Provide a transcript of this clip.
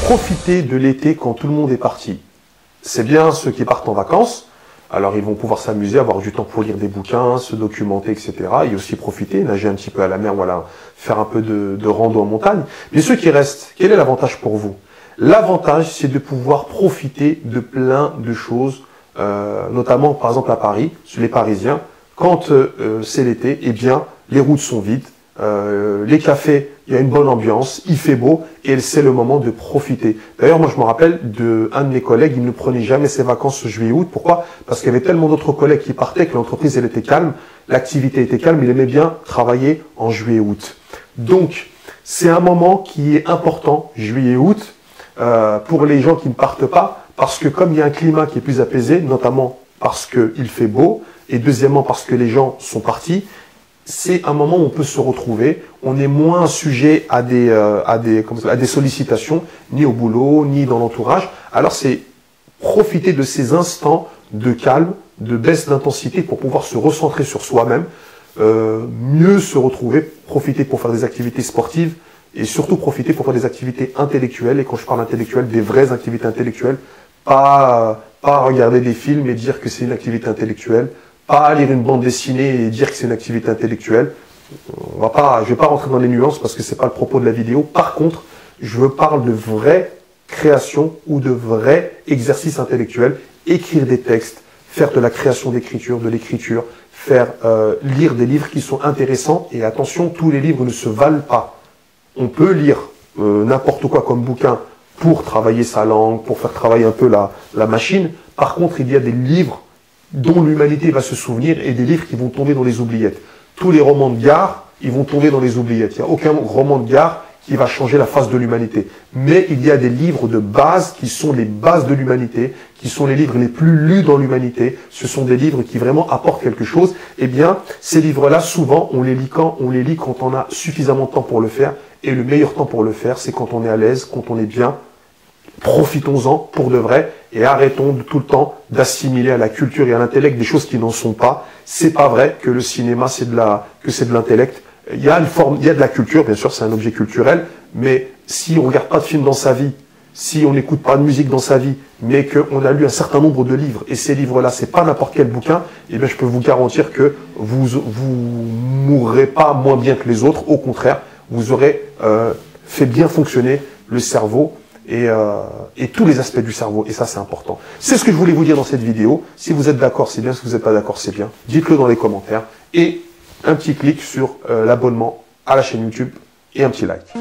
Profiter de l'été quand tout le monde est parti. C'est bien ceux qui partent en vacances. Alors, ils vont pouvoir s'amuser, avoir du temps pour lire des bouquins, se documenter, etc. Et aussi profiter, nager un petit peu à la mer, voilà, faire un peu de rando en montagne. Mais ceux qui restent, quel est l'avantage pour vous? L'avantage, c'est de pouvoir profiter de plein de choses, notamment, par exemple, à Paris, les Parisiens. Quand c'est l'été, eh bien, les routes sont vides. Les cafés, il y a une bonne ambiance, il fait beau et c'est le moment de profiter. D'ailleurs, moi je me rappelle d'un de mes collègues, il ne prenait jamais ses vacances juillet-août. Pourquoi? Parce qu'il y avait tellement d'autres collègues qui partaient que l'entreprise elle était calme, l'activité était calme, il aimait bien travailler en juillet-août. Donc, c'est un moment qui est important, juillet-août, pour les gens qui ne partent pas, parce que comme il y a un climat qui est plus apaisé, notamment parce qu'il fait beau, et deuxièmement parce que les gens sont partis, c'est un moment où on peut se retrouver, on est moins sujet à des sollicitations, ni au boulot, ni dans l'entourage. Alors c'est profiter de ces instants de calme, de baisse d'intensité pour pouvoir se recentrer sur soi-même, mieux se retrouver, profiter pour faire des activités sportives et surtout profiter pour faire des activités intellectuelles. Et quand je parle intellectuelles, des vraies activités intellectuelles, pas regarder des films et dire que c'est une activité intellectuelle, pas lire une bande dessinée et dire que c'est une activité intellectuelle. Je vais pas rentrer dans les nuances parce que c'est pas le propos de la vidéo. Par contre, je parle de vraie création ou de vrais exercices intellectuels. Écrire des textes, faire de la création d'écriture, de l'écriture, faire lire des livres qui sont intéressants. Et attention, tous les livres ne se valent pas. On peut lire n'importe quoi comme bouquin pour travailler sa langue, pour faire travailler un peu la machine. Par contre, il y a des livres dont l'humanité va se souvenir et des livres qui vont tomber dans les oubliettes. Tous les romans de gare, ils vont tomber dans les oubliettes. Il n'y a aucun roman de gare qui va changer la face de l'humanité. Mais il y a des livres de base qui sont les bases de l'humanité, qui sont les livres les plus lus dans l'humanité. Ce sont des livres qui vraiment apportent quelque chose. Eh bien, ces livres-là, souvent, on les lit quand on a suffisamment de temps pour le faire. Et le meilleur temps pour le faire, c'est quand on est à l'aise, quand on est bien. Profitons-en pour de vrai et arrêtons tout le temps d'assimiler à la culture et à l'intellect des choses qui n'en sont pas. C'est pas vrai que le cinéma c'est de l'intellect. Il y a de la culture, bien sûr, c'est un objet culturel, mais si on regarde pas de film dans sa vie, si on n'écoute pas de musique dans sa vie, mais qu'on a lu un certain nombre de livres, et ces livres-là, c'est pas n'importe quel bouquin, eh bien, je peux vous garantir que vous mourrez pas moins bien que les autres. Au contraire, vous aurez fait bien fonctionner le cerveau et tous les aspects du cerveau. Et ça, c'est important. C'est ce que je voulais vous dire dans cette vidéo. Si vous êtes d'accord, c'est bien. Si vous n'êtes pas d'accord, c'est bien. Dites-le dans les commentaires. Et un petit clic sur l'abonnement à la chaîne YouTube et un petit like.